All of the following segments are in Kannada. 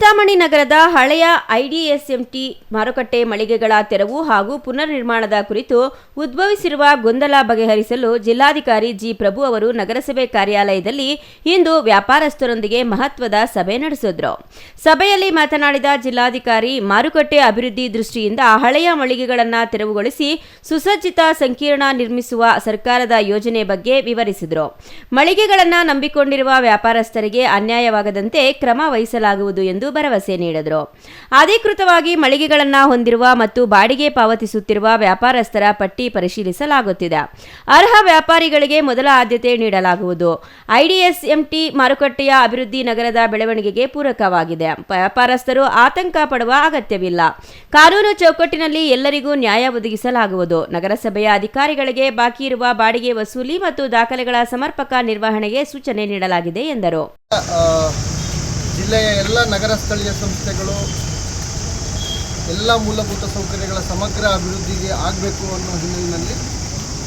ಚಿಂತಾಮಣಿ ನಗರದ ಹಳೆಯ ಐಡಿಎಸ್ಎಂಟಿ ಮಾರುಕಟ್ಟೆ ಮಳಿಗೆಗಳ ತೆರವು ಹಾಗೂ ಪುನರ್ ನಿರ್ಮಾಣದ ಕುರಿತು ಉದ್ಭವಿಸಿರುವ ಗೊಂದಲ ಬಗೆಹರಿಸಲು ಜಿಲ್ಲಾಧಿಕಾರಿ ಜಿ ಪ್ರಭು ಅವರು ನಗರಸಭೆ ಕಾರ್ಯಾಲಯದಲ್ಲಿ ಇಂದು ವ್ಯಾಪಾರಸ್ಥರೊಂದಿಗೆ ಮಹತ್ವದ ಸಭೆ ನಡೆಸಿದರು. ಸಭೆಯಲ್ಲಿ ಮಾತನಾಡಿದ ಜಿಲ್ಲಾಧಿಕಾರಿ, ಮಾರುಕಟ್ಟೆ ಅಭಿವೃದ್ಧಿ ದೃಷ್ಟಿಯಿಂದ ಹಳೆಯ ಮಳಿಗೆಗಳನ್ನು ತೆರವುಗೊಳಿಸಿ ಸುಸಜ್ಜಿತ ಸಂಕೀರ್ಣ ನಿರ್ಮಿಸುವ ಸರ್ಕಾರದ ಯೋಜನೆ ಬಗ್ಗೆ ವಿವರಿಸಿದರು. ಮಳಿಗೆಗಳನ್ನು ನಂಬಿಕೊಂಡಿರುವ ವ್ಯಾಪಾರಸ್ಥರಿಗೆ ಅನ್ಯಾಯವಾಗದಂತೆ ಕ್ರಮ ವಹಿಸಲಾಗುವುದು ಎಂದು ಭರವಸೆ ನೀಡಿದರು. ಅಧಿಕೃತವಾಗಿ ಮಳಿಗೆಗಳನ್ನು ಹೊಂದಿರುವ ಮತ್ತು ಬಾಡಿಗೆ ಪಾವತಿಸುತ್ತಿರುವ ವ್ಯಾಪಾರಸ್ಥರ ಪಟ್ಟಿ ಪರಿಶೀಲಿಸಲಾಗುತ್ತಿದೆ. ಅರ್ಹ ವ್ಯಾಪಾರಿಗಳಿಗೆ ಮೊದಲ ಆದ್ಯತೆ ನೀಡಲಾಗುವುದು. ಐಡಿಎಸ್ಎಂಟಿ ಮಾರುಕಟ್ಟೆಯ ಅಭಿವೃದ್ಧಿ ನಗರದ ಬೆಳವಣಿಗೆಗೆ ಪೂರಕವಾಗಿದೆ. ವ್ಯಾಪಾರಸ್ಥರು ಆತಂಕ ಪಡುವ ಅಗತ್ಯವಿಲ್ಲ. ಕಾನೂನು ಚೌಕಟ್ಟಿನಲ್ಲಿ ಎಲ್ಲರಿಗೂ ನ್ಯಾಯ ಒದಗಿಸಲಾಗುವುದು. ನಗರಸಭೆಯ ಅಧಿಕಾರಿಗಳಿಗೆ ಬಾಕಿ ಇರುವ ಬಾಡಿಗೆ ವಸೂಲಿ ಮತ್ತು ದಾಖಲೆಗಳ ಸಮರ್ಪಕ ನಿರ್ವಹಣೆಗೆ ಸೂಚನೆ ನೀಡಲಾಗಿದೆ ಎಂದರು. ಜಿಲ್ಲೆಯ ಎಲ್ಲ ನಗರ ಸ್ಥಳೀಯ ಸಂಸ್ಥೆಗಳು ಎಲ್ಲ ಮೂಲಭೂತ ಸೌಕರ್ಯಗಳ ಸಮಗ್ರ ಅಭಿವೃದ್ಧಿಗೆ ಆಗಬೇಕು ಅನ್ನೋ ಹಿನ್ನೆಲೆಯಲ್ಲಿ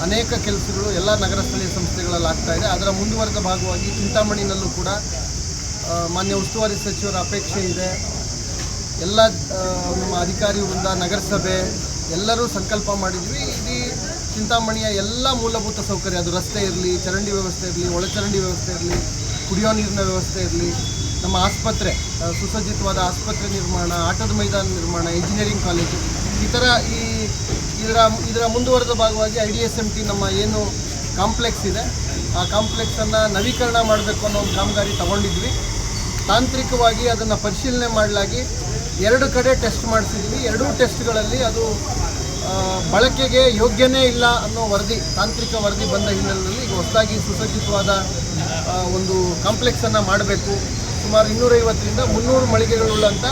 ಅನೇಕ ಕೆಲಸಗಳು ಎಲ್ಲ ನಗರ ಸ್ಥಳೀಯ ಸಂಸ್ಥೆಗಳಲ್ಲಿ ಆಗ್ತಾ ಇದೆ. ಅದರ ಮುಂದುವರೆದ ಭಾಗವಾಗಿ ಚಿಂತಾಮಣಿನಲ್ಲೂ ಕೂಡ ಮಾನ್ಯ ಉಸ್ತುವಾರಿ ಸಚಿವರ ಅಪೇಕ್ಷೆ ಇದೆ. ಎಲ್ಲ ನಮ್ಮ ಅಧಿಕಾರಿ ವೃಂದ, ನಗರಸಭೆ ಎಲ್ಲರೂ ಸಂಕಲ್ಪ ಮಾಡಿದ್ವಿ. ಇಡೀ ಚಿಂತಾಮಣಿಯ ಎಲ್ಲ ಮೂಲಭೂತ ಸೌಕರ್ಯ, ಅದು ರಸ್ತೆ ಇರಲಿ, ಚರಂಡಿ ವ್ಯವಸ್ಥೆ ಇರಲಿ, ಒಳಚರಂಡಿ ವ್ಯವಸ್ಥೆ ಇರಲಿ, ಕುಡಿಯೋ ನೀರಿನ ವ್ಯವಸ್ಥೆ ಇರಲಿ, ನಮ್ಮ ಆಸ್ಪತ್ರೆ, ಸುಸಜ್ಜಿತವಾದ ಆಸ್ಪತ್ರೆ ನಿರ್ಮಾಣ, ಆಟದ ಮೈದಾನ ನಿರ್ಮಾಣ, ಇಂಜಿನಿಯರಿಂಗ್ ಕಾಲೇಜು, ಈ ಥರ ಇದರ ಮುಂದುವರೆದ ಭಾಗವಾಗಿ IDSMT ನಮ್ಮ ಏನು ಕಾಂಪ್ಲೆಕ್ಸ್ ಇದೆ, ಆ ಕಾಂಪ್ಲೆಕ್ಸನ್ನು ನವೀಕರಣ ಮಾಡಬೇಕು ಅನ್ನೋ ಒಂದು ಕಾಮಗಾರಿ ತಗೊಂಡಿದ್ವಿ. ತಾಂತ್ರಿಕವಾಗಿ ಅದನ್ನು ಪರಿಶೀಲನೆ ಮಾಡಲಾಗಿ 2 ಕಡೆ ಟೆಸ್ಟ್ ಮಾಡಿಸಿದ್ವಿ. 2 ಟೆಸ್ಟ್ಗಳಲ್ಲಿ ಅದು ಬಳಕೆಗೆ ಯೋಗ್ಯನೇ ಇಲ್ಲ ಅನ್ನೋ ತಾಂತ್ರಿಕ ವರದಿ ಬಂದ ಹಿನ್ನೆಲೆಯಲ್ಲಿ ಈಗ ಹೊಸದಾಗಿ ಸುಸಜ್ಜಿತವಾದ ಒಂದು ಕಾಂಪ್ಲೆಕ್ಸನ್ನು ಮಾಡಬೇಕು. ಸುಮಾರು 250ರಿಂದ 300 ಮಳಿಗೆಗಳುಳ್ಳಂಥ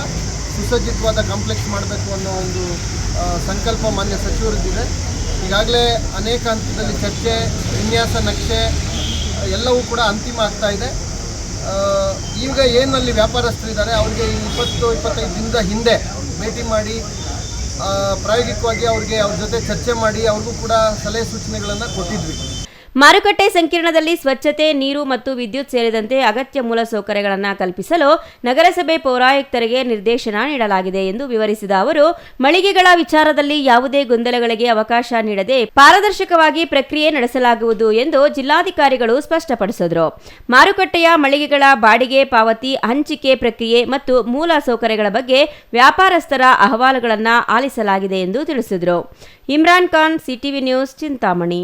ಸುಸಜ್ಜಿತವಾದ ಕಾಂಪ್ಲೆಕ್ಸ್ ಮಾಡಬೇಕು ಅನ್ನೋ ಒಂದು ಸಂಕಲ್ಪ ಮಾನ್ಯ ಸಚಿವರಿಗಿದೆ. ಈಗಾಗಲೇ ಅನೇಕ ಹಂತದಲ್ಲಿ ಚರ್ಚೆ, ವಿನ್ಯಾಸ ನಕ್ಷೆ ಎಲ್ಲವೂ ಕೂಡ ಅಂತಿಮ ಆಗ್ತಾ ಇದೆ. ಈಗ ಏನಲ್ಲಿ ವ್ಯಾಪಾರಸ್ಥರಿದ್ದಾರೆ ಅವರಿಗೆ 20-25 ದಿನದ ಹಿಂದೆ ಭೇಟಿ ಮಾಡಿ ಪ್ರಾಯೋಗಿಕವಾಗಿ ಅವ್ರ ಜೊತೆ ಚರ್ಚೆ ಮಾಡಿ ಅವ್ರಿಗೂ ಕೂಡ ಸಲಹೆ ಸೂಚನೆಗಳನ್ನು ಕೊಟ್ಟಿದ್ವಿ. ಮಾರುಕಟ್ಟೆ ಸಂಕೀರ್ಣದಲ್ಲಿ ಸ್ವಚ್ಛತೆ, ನೀರು ಮತ್ತು ವಿದ್ಯುತ್ ಸೇರಿದಂತೆ ಅಗತ್ಯ ಮೂಲಸೌಕರ್ಯಗಳನ್ನು ಕಲ್ಪಿಸಲು ನಗರಸಭೆ ಪೌರಾಯುಕ್ತರಿಗೆ ನಿರ್ದೇಶನ ನೀಡಲಾಗಿದೆ ಎಂದು ವಿವರಿಸಿದ ಅವರು, ಮಳಿಗೆಗಳ ವಿಚಾರದಲ್ಲಿ ಯಾವುದೇ ಗೊಂದಲಗಳಿಗೆ ಅವಕಾಶ ನೀಡದೆ ಪಾರದರ್ಶಕವಾಗಿ ಪ್ರಕ್ರಿಯೆ ನಡೆಸಲಾಗುವುದು ಎಂದು ಜಿಲ್ಲಾಧಿಕಾರಿಗಳು ಸ್ಪಷ್ಟಪಡಿಸಿದರು. ಮಾರುಕಟ್ಟೆಯ ಮಳಿಗೆಗಳ ಬಾಡಿಗೆ ಪಾವತಿ, ಹಂಚಿಕೆ ಪ್ರಕ್ರಿಯೆ ಮತ್ತು ಮೂಲ ಸೌಕರ್ಯಗಳ ಬಗ್ಗೆ ವ್ಯಾಪಾರಸ್ಥರ ಅಹವಾಲುಗಳನ್ನು ಆಲಿಸಲಾಗಿದೆ ಎಂದು ತಿಳಿಸಿದರು. Imran Khan, CTV news, Chintamani.